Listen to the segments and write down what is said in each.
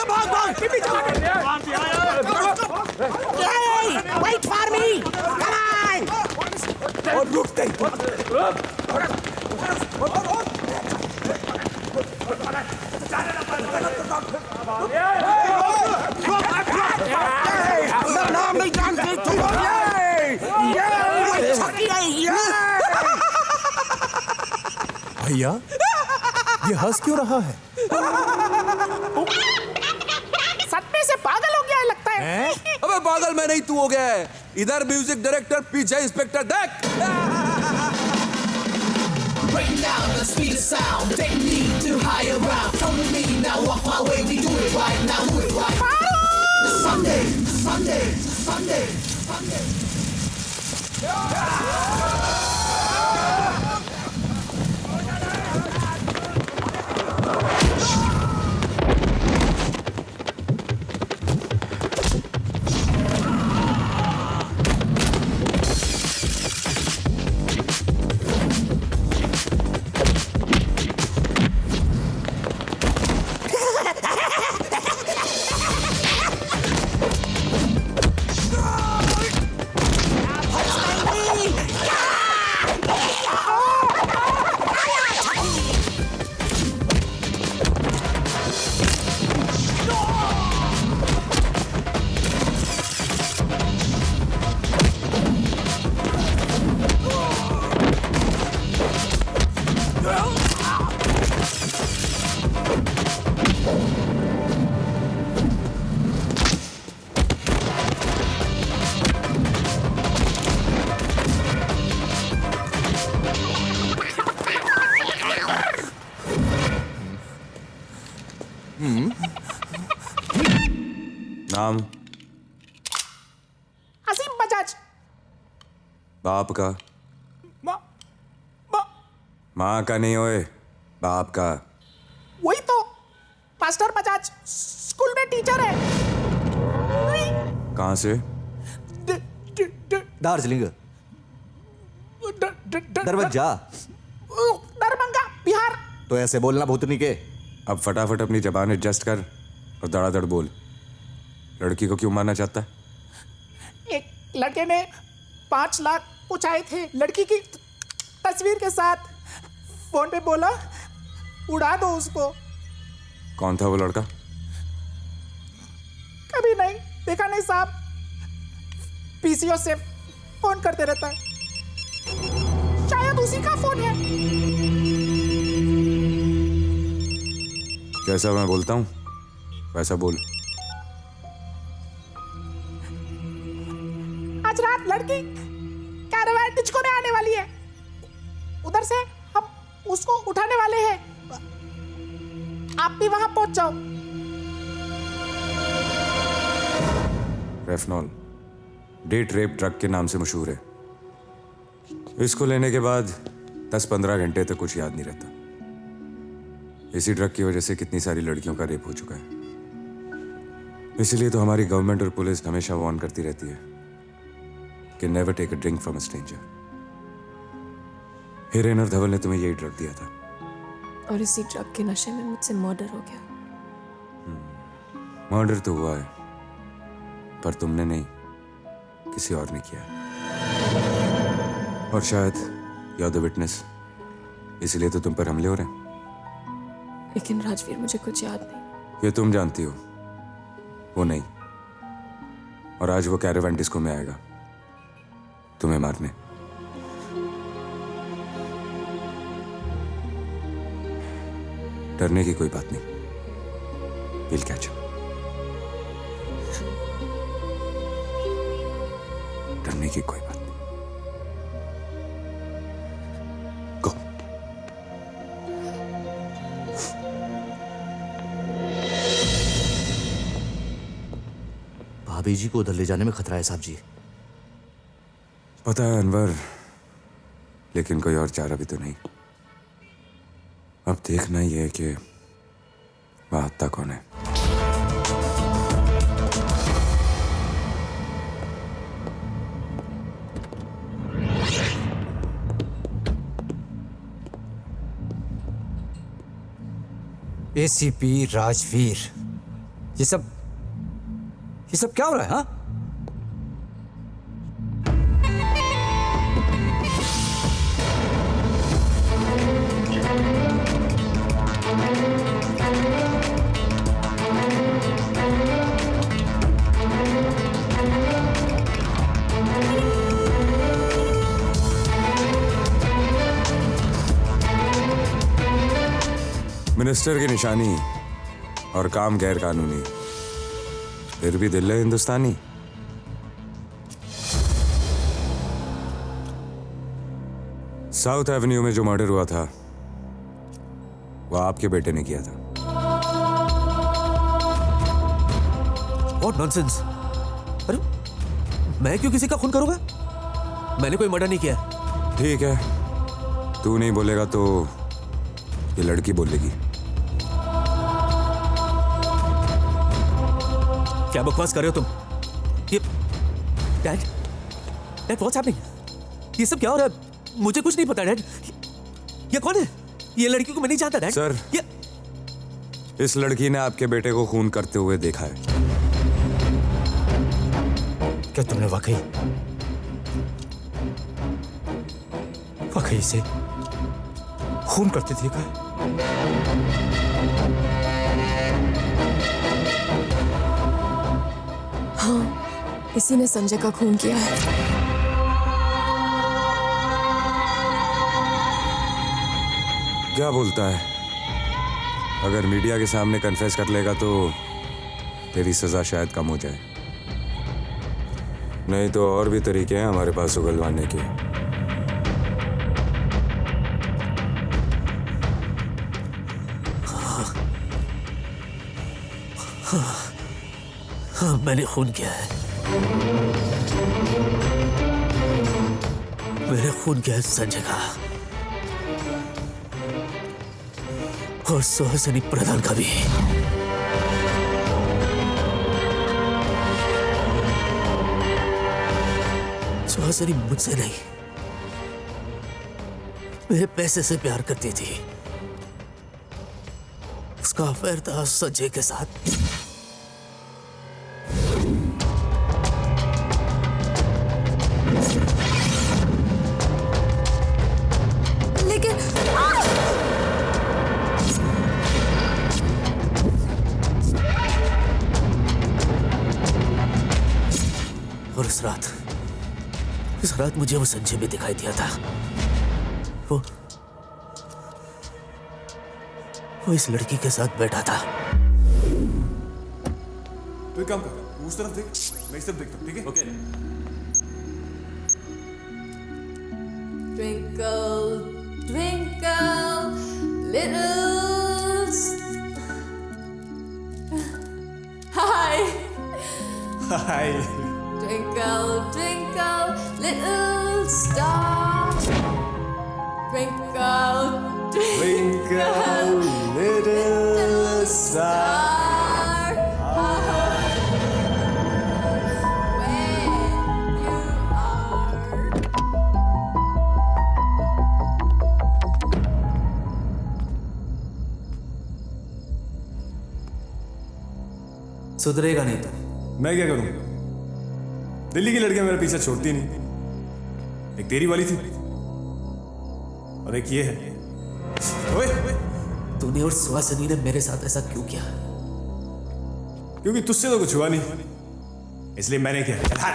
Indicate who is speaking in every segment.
Speaker 1: भाग भाग
Speaker 2: Wait for me! Come on!
Speaker 1: और रुक गई
Speaker 2: नाम नहीं जानते तुम
Speaker 1: भैया ये हंस क्यों रहा है?
Speaker 2: सपने से पागल हो गया है लगता है।
Speaker 3: अबे पागल मैं नहीं, तू हो गया है। इधर म्यूजिक डायरेक्टर, पीछे इंस्पेक्टर, देख।
Speaker 4: Break down the speed of sound. Take me to higher ground. Come with me now, walk my way. We do it right now, do it right. Sunday, Sunday, Sunday, Sunday.
Speaker 3: नाम?
Speaker 2: असीम बजाज।
Speaker 3: बाप का? माँ का नहीं होए, बाप का।
Speaker 2: वही तो मास्टर बजाज स्कूल में टीचर है।
Speaker 3: कहाँ से?
Speaker 5: दार्जिलिंग। दरवाजा।
Speaker 2: दरभंगा बिहार।
Speaker 5: तो ऐसे बोलना भूतनी के।
Speaker 3: अब फटाफट अपनी जबान एडजस्ट कर और धड़ाधड़ बोल। लड़की को क्यों मारना चाहता है?
Speaker 2: एक लड़के ने 5 लाख पूछाए थे लड़की की तस्वीर के साथ। फोन पे बोला उड़ा दो उसको।
Speaker 3: कौन था वो लड़का?
Speaker 2: कभी नहीं देखा नहीं साहब, पीसीओ से फोन करते रहता है, शायद उसी का फोन है।
Speaker 3: जैसा मैं बोलता हूँ वैसा बोल।
Speaker 2: आज रात लड़की कैरावान डिस्को में आने वाली है, उधर से हम उसको उठाने वाले हैं। आप भी वहां पहुंच जाओ।
Speaker 3: रेफनॉल डेट रेप ड्रग के नाम से मशहूर है। इसको लेने के बाद 10-15 घंटे तक कुछ याद नहीं रहता। इसी ड्रग की वजह से कितनी सारी लड़कियों का रेप हो चुका है। इसीलिए तो हमारी गवर्नमेंट और पुलिस हमेशा वार्न करती रहती है कि never take a drink from a stranger. Hiren और धवल ने तुम्हें यही ड्रग दिया था
Speaker 6: और इसी ड्रग के नशे में मुझसे मर्डर हो गया।
Speaker 3: मर्डर तो हुआ है पर तुमने नहीं, किसी और ने किया है। और शायद यू आर द विटनेस, इसलिए तो तुम पर हमले हो रहे हैं।
Speaker 6: लेकिन राजवीर मुझे कुछ याद नहीं।
Speaker 3: ये तुम जानती हो, वो नहीं। और आज वो कैरावान डिस्को में आएगा तुम्हें मारने। डरने की कोई बात नहीं, विल कैच हिम। डरने की कोई बात नहीं। गो।
Speaker 5: भाभी जी को उधर ले जाने में खतरा है साहब जी।
Speaker 3: पता है अनवर, लेकिन कोई और चारा भी तो नहीं। अब देखना ही है कि वाहता कौन है।
Speaker 1: एसीपी राजवीर,
Speaker 5: ये सब क्या हो रहा है? हाँ,
Speaker 3: मिनिस्टर की निशानी और काम गैर कानूनी, फिर भी दिल है हिंदुस्तानी। साउथ एवेन्यू में जो मर्डर हुआ था वो आपके बेटे ने किया था।
Speaker 5: What nonsense. अरे मैं क्यों किसी का खून करूंगा? मैंने कोई मर्डर नहीं किया।
Speaker 3: ठीक है, तू नहीं बोलेगा तो ये लड़की बोलेगी।
Speaker 5: क्या बकवास कर रहे हो तुम? ये डैड व्हाट्स हैपनिंग? ये सब क्या हो रहा है? मुझे कुछ नहीं पता डैड। ये कौन है? ये लड़की को मैं नहीं जानता डैड।
Speaker 3: सर, इस लड़की ने आपके बेटे को खून करते हुए देखा है।
Speaker 5: क्या तुमने वाकई इसे खून करते देखा है?
Speaker 6: हाँ, इसी ने संजय का खून किया है।
Speaker 3: क्या बोलता है? अगर मीडिया के सामने कन्फेस कर लेगा तो तेरी सजा शायद कम हो जाए, नहीं तो और भी तरीके हैं हमारे पास उगलवाने के।
Speaker 5: हाँ, मैंने खून किया है। मैंने खून किया है संजय का और सुहासिनी प्रधान का भी। सुहासिनी मुझसे नहीं, मेरे पैसे से प्यार करती थी। उसका अफेयर था संजय के साथ।
Speaker 6: लेकिन
Speaker 5: और उस रात मुझे वो संजय में दिखाई दिया था। वो इस लड़की के साथ बैठा था।
Speaker 1: तू एक काम कर, तू उस तरफ देख, मैं इस तरफ देखता हूं, ठीक है? Okay.
Speaker 6: Twinkle, twinkle, little Hi.
Speaker 1: Hi.
Speaker 6: Twinkle, twinkle, little star. Twinkle, twinkle, little star. When you are.
Speaker 5: सुधरेगा नहीं तो।
Speaker 1: मैं क्या करूं? दिल्ली की लड़कियां मेरा पीछा छोड़ती नहीं। एक तेरी वाली थी और एक ये है। ओए,
Speaker 5: तूने और सुहासिनी ने मेरे साथ ऐसा क्यों किया?
Speaker 1: क्योंकि तुझसे तो कुछ हुआ नहीं, इसलिए मैंने किया। चल हट।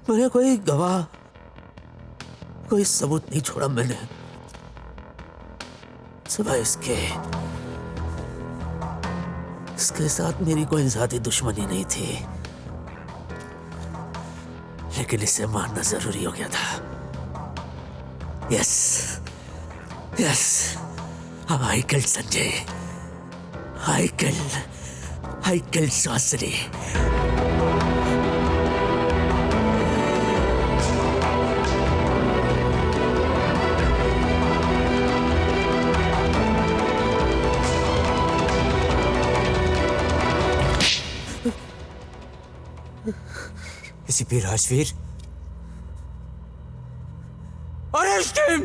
Speaker 5: मैंने कोई गवाह, कोई सबूत नहीं छोड़ा मैंने, सिवाय उसके साथ मेरी कोई ज़ाती दुश्मनी नहीं थी, लेकिन इसे मारना जरूरी हो गया था। Yes yes, I killed Sanjay, I killed Suhasini.
Speaker 7: ACP Rajveer, arrest him!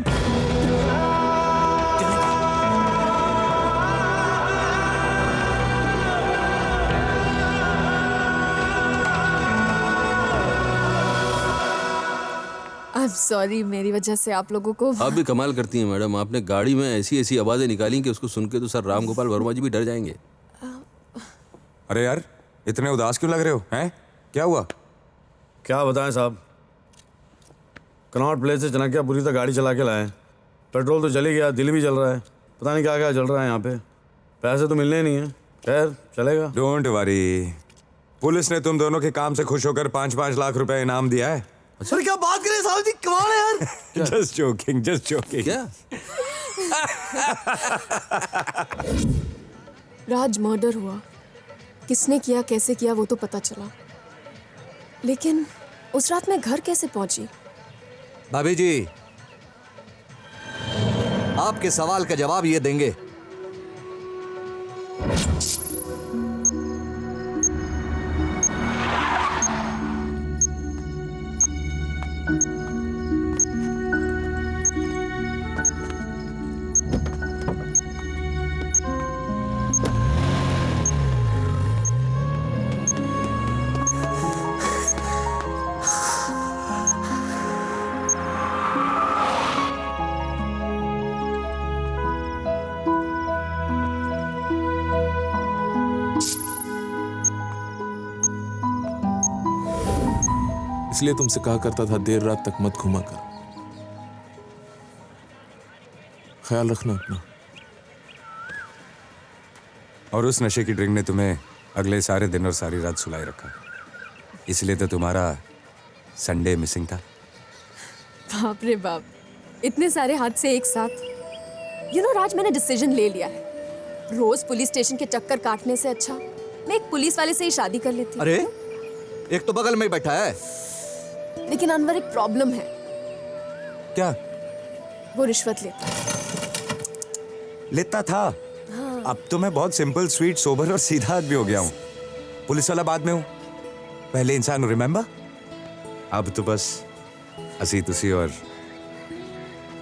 Speaker 6: I am sorry, मेरी वजह से आप लोगों को।
Speaker 8: आप भी कमाल करती हैं मैडम, आपने गाड़ी में ऐसी ऐसी आवाजें निकाली कि उसको सुन के तो सर राम गोपाल वर्मा जी भी डर जाएंगे।
Speaker 3: अरे यार, इतने उदास क्यों लग रहे हो? हैं? क्या हुआ?
Speaker 9: क्या बताएं साहब, कनॉट प्लेस से चनकियापुरी तक गाड़ी चला के लाए। पेट्रोल तो चली गया, दिल भी चल रहा है, पता नहीं क्या क्या चल रहा है यहाँ पे। पैसे तो मिलने ही नहीं है, खैर चलेगा।
Speaker 3: डोंट वरी, पुलिस ने तुम दोनों के काम से खुश होकर 5-5 लाख रुपए इनाम दिया है।
Speaker 9: सर क्या बात करें साहब जी, कमाल है यार।
Speaker 3: Just joking, just joking.
Speaker 8: क्या?
Speaker 6: राज मर्डर हुआ, किसने किया, कैसे किया, वो तो पता चला, लेकिन उस रात मैं घर कैसे पहुंची?
Speaker 7: भाभी जी, आपके सवाल का जवाब ये देंगे।
Speaker 10: इसलिए तुमसे कहा करता था देर रात तक मत घुमा कर। ख्याल रखना अपना।
Speaker 3: और उस नशे की ड्रिंक ने तुम्हें अगले सारे दिन और सारी रात सुलाए रखा, इसलिए तो तुम्हारा संडे मिसिंग था।
Speaker 6: बाप रे बाप, इतने सारे हादसे एक साथ। यू नो राज, मैंने डिसीजन ले लिया है। रोज पुलिस स्टेशन के चक्कर काटने से अच्छा मैं एक पुलिस वाले से ही शादी कर लेती।
Speaker 7: अरे, एक तो बगल में ही बैठा है।
Speaker 6: लेकिन अनवर, एक प्रॉब्लम है।
Speaker 3: क्या?
Speaker 6: वो रिश्वत
Speaker 3: लेता था। हाँ। अब तो मैं बहुत सिंपल, स्वीट, सोबर और सीधा आदमी हो गया हूँ। पुलिस वाला बाद में हूँ, पहले इंसान हूँ, रिमेंबर? अब तो बस हंसी तुसी और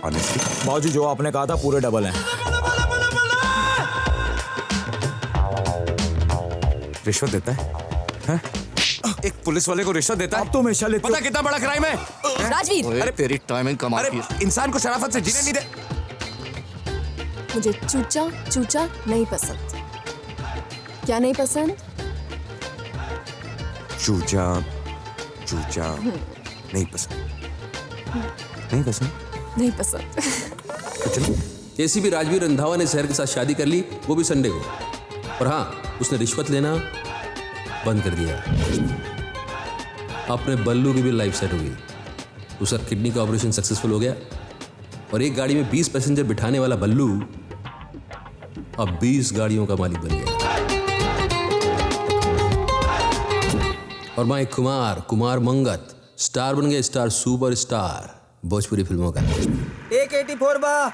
Speaker 3: ऑनेस्टी।
Speaker 7: बाबूजी, जो आपने कहा था पूरे डबल हैं।
Speaker 3: रिश्वत देता है? हाँ? एक पुलिस वाले को रिश्वत देता है?
Speaker 7: आप तो हमेशा लेते हो।
Speaker 3: पता कितना बड़ा क्राइम है?
Speaker 6: राजवीर,
Speaker 7: अरे तेरी टाइमिंग कमाल की है।
Speaker 3: अरे इंसान को शराफत से जीने नहीं दे।
Speaker 6: मुझे चूचा चूचा नहीं पसंद। क्या नहीं पसंद?
Speaker 3: चूचा चूचा नहीं पसंद। नहीं पसंद?
Speaker 6: नहीं पसंद।
Speaker 3: तो चलो।
Speaker 8: एसीपी राजवीर रंधावा ने शहर के साथ शादी कर ली, वो भी संडे को। और हाँ, उसने रिश्वत लेना बंद कर दिया। अपने बल्लू की भी लाइफ सेट हो गई। उसका किडनी का ऑपरेशन सक्सेसफुल हो गया और एक गाड़ी में 20 पैसेंजर बिठाने वाला बल्लू अब 20 गाड़ियों का मालिक बन गया। और माई कुमार मंगत स्टार बन गए, स्टार सुपर स्टार भोजपुरी फिल्मों का।
Speaker 7: 184 बा।